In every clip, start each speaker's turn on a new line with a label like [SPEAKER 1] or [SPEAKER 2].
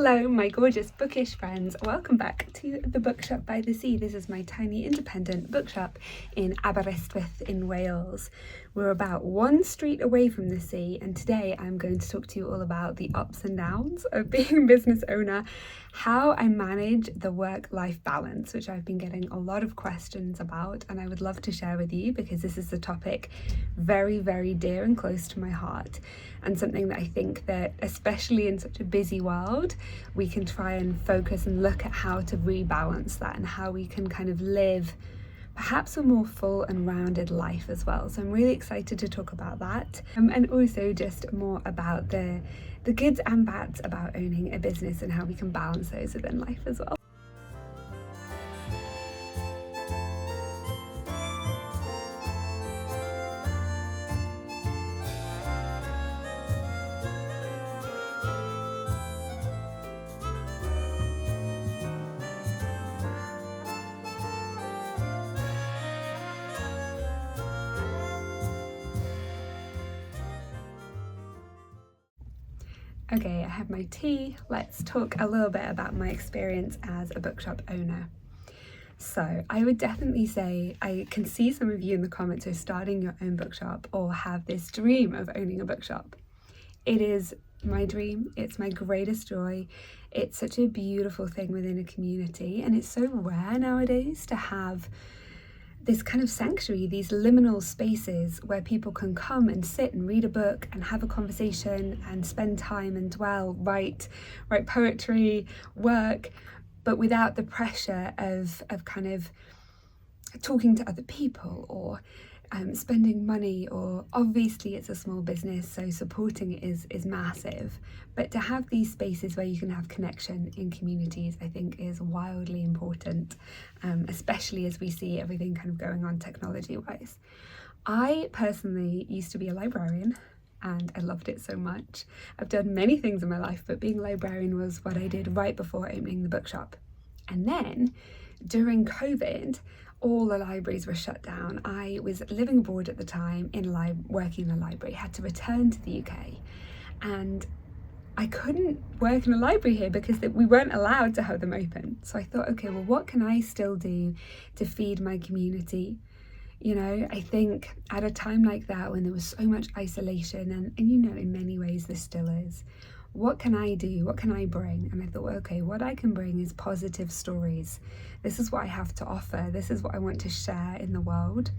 [SPEAKER 1] Hello my gorgeous bookish friends, welcome back to the Bookshop by the Sea. This is my tiny independent bookshop in Aberystwyth in Wales. We're about one street away from the sea, and today I'm going to talk to you all about the ups and downs of being a business owner, how I manage the work-life balance, which I've been getting a lot of questions about and I would love to share with you because this is a topic very, very dear and close to my heart, and something that I think that especially in such a busy world we can try and focus and look at how to rebalance that and how we can kind of live perhaps a more full and rounded life as well. So I'm really excited to talk about that, and also just more about the goods and bads about owning a business and how we can balance those within life as well. Okay, I have my tea. Let's talk a little bit about my experience as a bookshop owner. So I would definitely say I can see some of you in the comments are starting your own bookshop or have this dream of owning a bookshop. It is my dream, it's my greatest joy. It's such a beautiful thing within a community, and it's so rare nowadays to have this kind of sanctuary, these liminal spaces where people can come and sit and read a book and have a conversation and spend time and dwell, write poetry, work, but without the pressure of kind of talking to other people or spending money, or obviously it's a small business so supporting it is massive, but to have these spaces where you can have connection in communities I think is wildly important, especially as we see everything kind of going on technology wise. I personally used to be a librarian and I loved it so much. I've done many things in my life, but being a librarian was what I did right before opening the bookshop. And then during COVID, all the libraries were shut down. I was living abroad at the time, working in a library, had to return to the UK, and I couldn't work in a library here because we weren't allowed to have them open. So I thought, okay, well, what can I still do to feed my community? You know, I think at a time like that when there was so much isolation, and you know, in many ways there still is, what can I do? What can I bring? And I thought, well, okay, what I can bring is positive stories. This is what I have to offer. This is what I want to share in the world.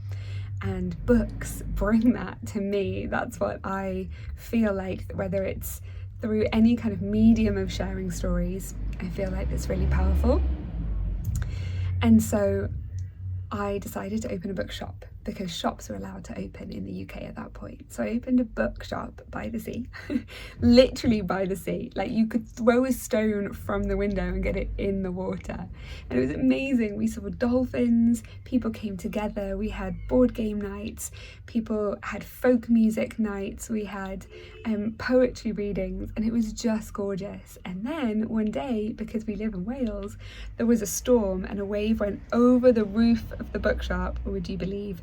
[SPEAKER 1] And books bring that to me. That's what I feel like, whether it's through any kind of medium of sharing stories, I feel like it's really powerful. And so I decided to open a bookshop because shops were allowed to open in the UK at that point. So I opened a bookshop by the sea, literally by the sea. Like you could throw a stone from the window and get it in the water. And it was amazing. We saw dolphins, people came together, we had board game nights, people had folk music nights, we had poetry readings, and it was just gorgeous. And then one day, because we live in Wales, there was a storm and a wave went over the roof of the bookshop, or would you believe,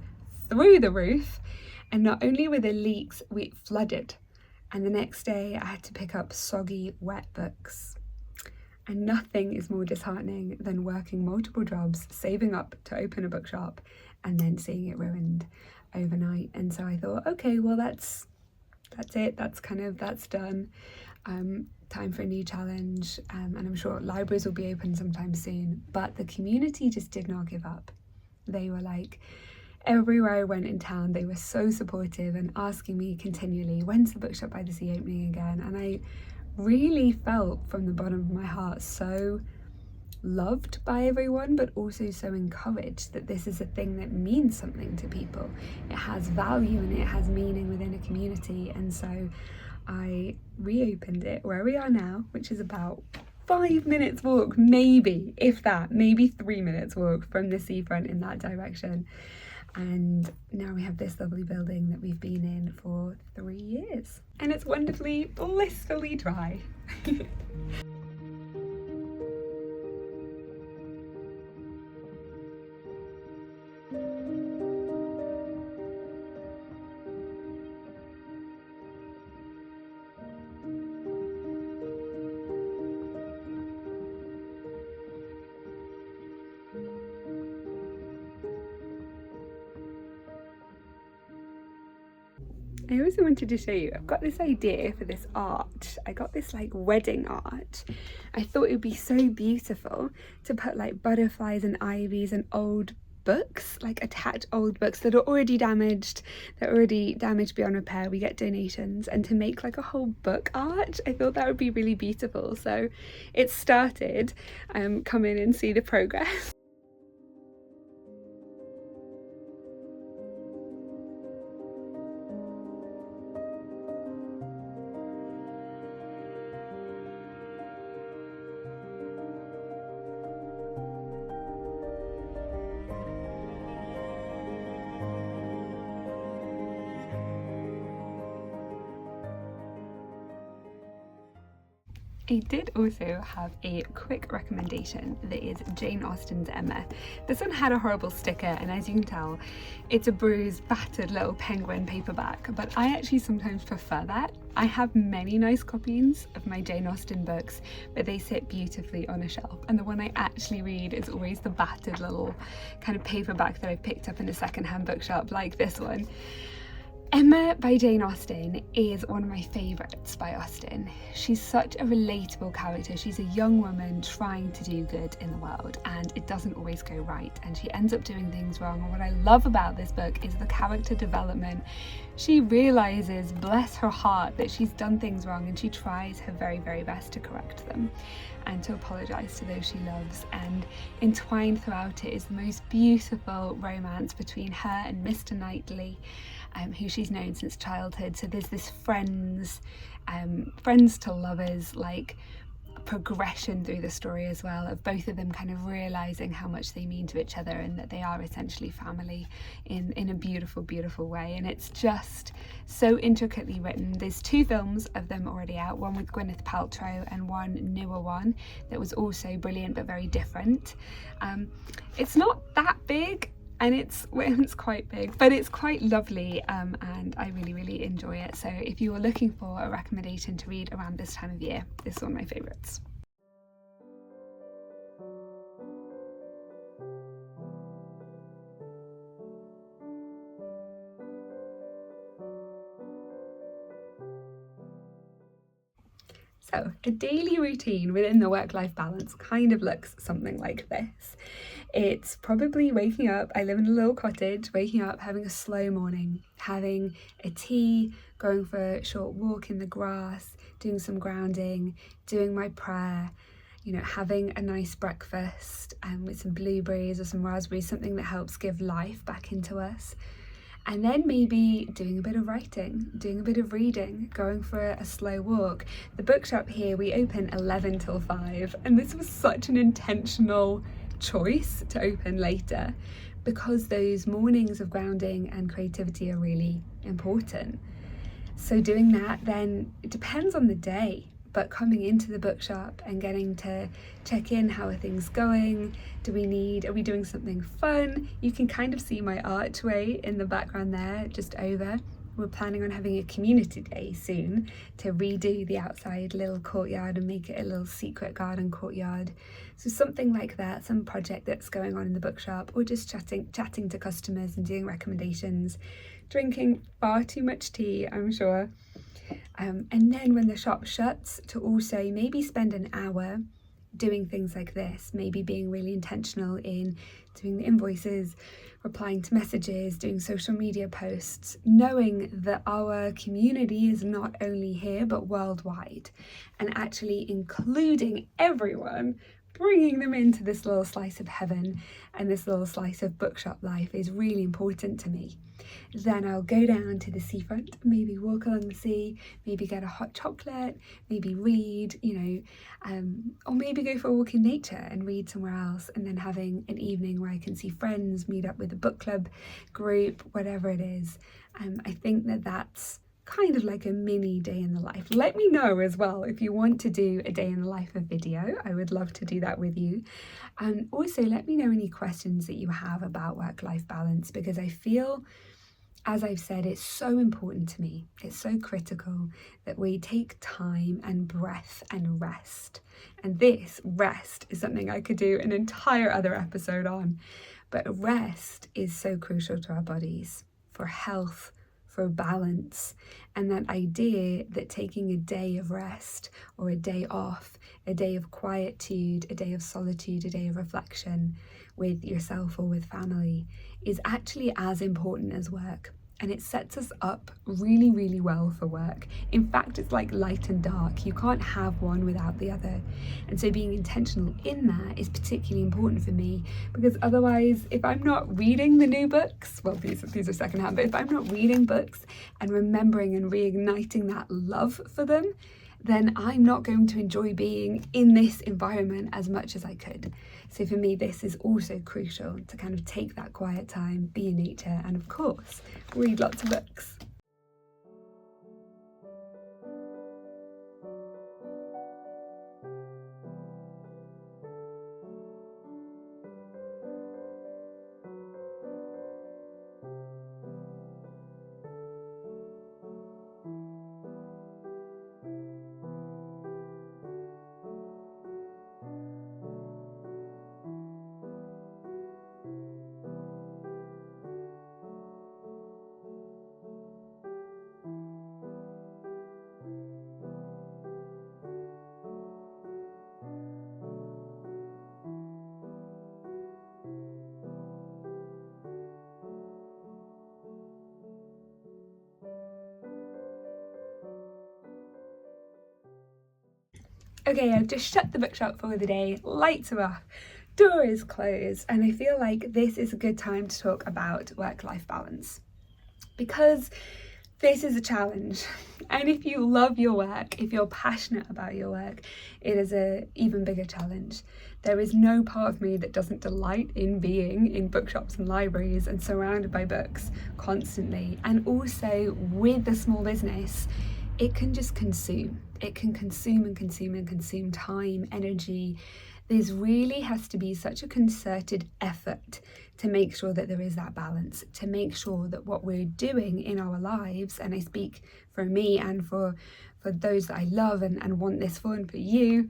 [SPEAKER 1] through the roof, and not only were there leaks, we flooded, and the next day I had to pick up soggy, wet books. And nothing is more disheartening than working multiple jobs, saving up to open a bookshop, and then seeing it ruined overnight. And so I thought, okay, well that's it, that's done. Time for a new challenge, and I'm sure libraries will be open sometime soon, but the community just did not give up. They were like, everywhere I went in town, they were so supportive and asking me continually, when's the Bookshop by the Sea opening again? And I really felt from the bottom of my heart so loved by everyone, but also so encouraged that this is a thing that means something to people. It has value and it has meaning within a community. And so I reopened it where we are now, which is about 5 minutes walk, maybe, if that, maybe 3 minutes walk from the seafront in that direction. And now we have this lovely building that we've been in for 3 years. And it's wonderfully, blissfully dry. I also wanted to show you, I've got this idea for this art. I got this like wedding art. I thought it would be so beautiful to put like butterflies and ivies and old books, like attach old books that are already damaged, beyond repair. We get donations, and to make like a whole book art. I thought that would be really beautiful. So it started. Come in and see the progress. I did also have a quick recommendation that is Jane Austen's Emma. This one had a horrible sticker, and as you can tell, it's a bruised, battered little penguin paperback, but I actually sometimes prefer that. I have many nice copies of my Jane Austen books, but they sit beautifully on a shelf, and the one I actually read is always the battered little kind of paperback that I picked up in a secondhand bookshop like this one. Emma by Jane Austen is one of my favourites by Austen. She's such a relatable character. She's a young woman trying to do good in the world, and it doesn't always go right, and she ends up doing things wrong. And what I love about this book is the character development. She realises, bless her heart, that she's done things wrong, and she tries her very, very best to correct them and to apologise to those she loves. And entwined throughout it is the most beautiful romance between her and Mr. Knightley, who she's known since childhood. So there's this friends to lovers like progression through the story as well, of both of them kind of realising how much they mean to each other and that they are essentially family in a beautiful, beautiful way. And it's just so intricately written. There's 2 films of them already out, one with Gwyneth Paltrow and one newer one that was also brilliant but very different. It's not that big, and it's quite big, but it's quite lovely, and I really, really enjoy it. So if you are looking for a recommendation to read around this time of year, this is one of my favourites. So a daily routine within the work-life balance kind of looks something like this. It's probably waking up, I live in a little cottage, waking up, having a slow morning, having a tea, going for a short walk in the grass, doing some grounding, doing my prayer, having a nice breakfast with some blueberries or some raspberries, something that helps give life back into us. And then maybe doing a bit of writing, doing a bit of reading, going for a slow walk. The bookshop here, we open 11 till 5, and this was such an intentional choice to open later because those mornings of grounding and creativity are really important. So doing that, then it depends on the day, but coming into the bookshop and getting to check in, how are things going? Are we doing something fun? You can kind of see my archway in the background there, just over. We're planning on having a community day soon to redo the outside little courtyard and make it a little secret garden courtyard. So something like that, some project that's going on in the bookshop, or just chatting to customers and doing recommendations, drinking far too much tea, I'm sure. And then when the shop shuts, to also maybe spend an hour doing things like this, maybe being really intentional in doing the invoices, replying to messages, doing social media posts, knowing that our community is not only here but worldwide, and actually including everyone, bringing them into this little slice of heaven and this little slice of bookshop life is really important to me. Then I'll go down to the seafront, maybe walk along the sea, maybe get a hot chocolate, maybe read, or maybe go for a walk in nature and read somewhere else, and then having an evening where I can see friends, meet up with a book club group, whatever it is. I think that that's kind of like a mini day in the life. Let me know as well if you want to do a day in the life of video. I would love to do that with you. And also let me know any questions that you have about work-life balance, because I feel, as I've said, it's so important to me. It's so critical that we take time and breath and rest. And this rest is something I could do an entire other episode on. But rest is so crucial to our bodies, for health, for balance, and that idea that taking a day of rest or a day off, a day of quietude, a day of solitude, a day of reflection with yourself or with family is actually as important as work. And it sets us up really, really well for work. In fact, it's like light and dark. You can't have one without the other. And so being intentional in that is particularly important for me, because otherwise, if I'm not reading the new books, well, these are secondhand, but if I'm not reading books and remembering and reigniting that love for them, then I'm not going to enjoy being in this environment as much as I could. So for me, this is also crucial, to kind of take that quiet time, be in nature, and of course, read lots of books. Okay, I've just shut the bookshop for the day, lights are off, door is closed, and I feel like this is a good time to talk about work-life balance, because this is a challenge. And if you love your work, if you're passionate about your work, it is an even bigger challenge. There is no part of me that doesn't delight in being in bookshops and libraries and surrounded by books constantly. And also with a small business, it can just consume. It can consume and consume and consume time, energy. There's really has to be such a concerted effort to make sure that there is that balance, to make sure that what we're doing in our lives, and I speak for me and for those that I love and want this for, and for you,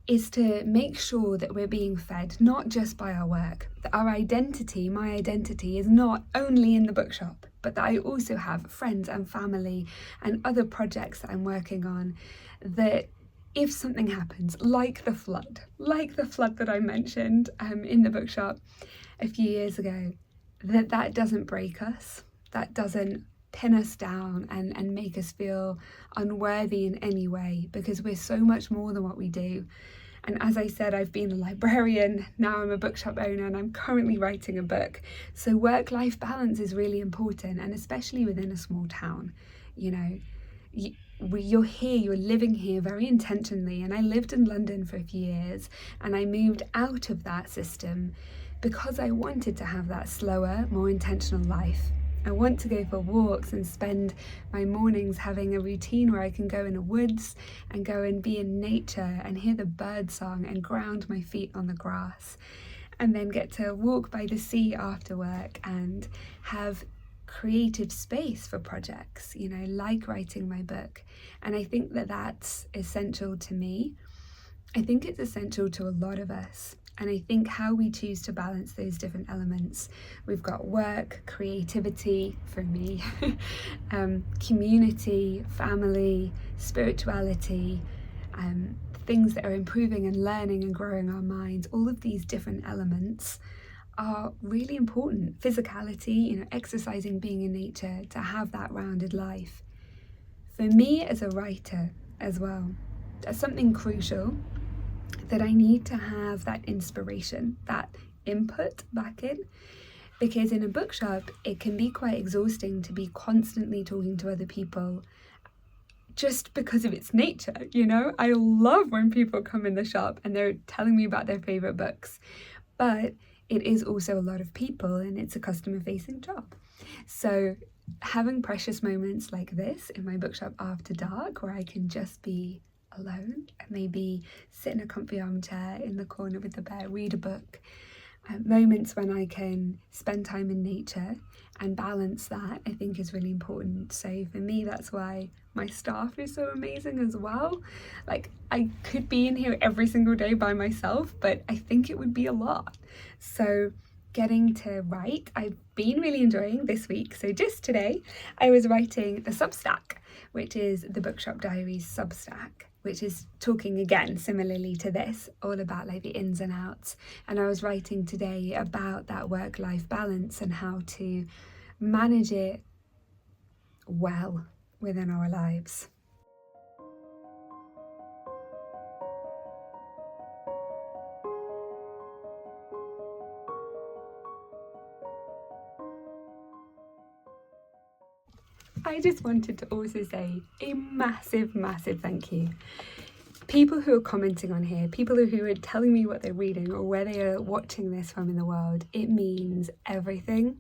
[SPEAKER 1] is to make sure that we're being fed not just by our work, that our identity, my identity, is not only in the bookshop, but that I also have friends and family and other projects that I'm working on, that if something happens, like the flood that I mentioned in the bookshop a few years ago, that doesn't break us, that doesn't pin us down and make us feel unworthy in any way, because we're so much more than what we do. And as I said, I've been a librarian, now I'm a bookshop owner, and I'm currently writing a book. So work-life balance is really important, and especially within a small town. You know, you're here, you're living here very intentionally. And I lived in London for a few years, and I moved out of that system because I wanted to have that slower, more intentional life. I want to go for walks and spend my mornings having a routine where I can go in the woods and go and be in nature and hear the bird song and ground my feet on the grass, and then get to walk by the sea after work and have creative space for projects, you know, like writing my book. And I think that that's essential to me. I think it's essential to a lot of us. And I think how we choose to balance those different elements. We've got work, creativity for me, community, family, spirituality, things that are improving and learning and growing our minds. All of these different elements are really important. Physicality, you know, exercising, being in nature, to have that rounded life. For me as a writer as well, that's something crucial, that I need to have that inspiration, that input back in, because in a bookshop it can be quite exhausting to be constantly talking to other people just because of its nature, you know. I love when people come in the shop and they're telling me about their favourite books, but it is also a lot of people and it's a customer facing job. So having precious moments like this in my bookshop after dark, where I can just be alone and maybe sit in a comfy armchair in the corner with the bear, read a book, moments when I can spend time in nature and balance that, I think is really important. So for me, that's why my staff is so amazing as well. Like, I could be in here every single day by myself, but I think it would be a lot. So getting to write, I've been really enjoying this week. So just today I was writing a Substack, which is the Bookshop Diaries Substack, which is talking again similarly to this, all about like the ins and outs. And I was writing today about that work-life balance and how to manage it well within our lives. I just wanted to also say a massive thank you. People who are commenting on here, people who are telling me what they're reading or where they are watching this from in the world, it means everything.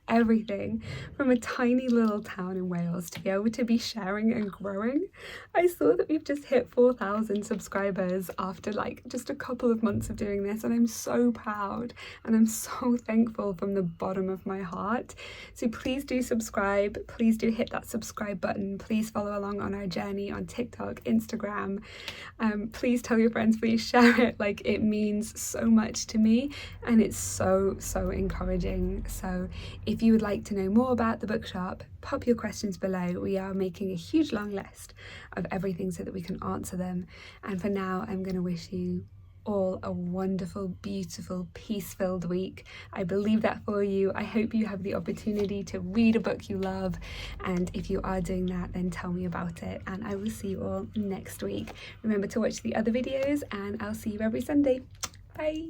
[SPEAKER 1] Everything. From a tiny little town in Wales to be able to be sharing and growing. I saw that we've just hit 4,000 subscribers after like just a couple of months of doing this, and I'm so proud and I'm so thankful from the bottom of my heart. So please do subscribe, please do hit that subscribe button, please follow along on our journey on TikTok, Instagram. Please tell your friends, please share it. Like, it means so much to me and it's so encouraging. So if you would like to know more about the bookshop, pop your questions below. We are making a huge long list of everything so that we can answer them. And for now, I'm going to wish you all a wonderful, beautiful, peace-filled week. I believe that for you. I hope you have the opportunity to read a book you love. And if you are doing that, then tell me about it. And I will see you all next week. Remember to watch the other videos and I'll see you every Sunday. Bye.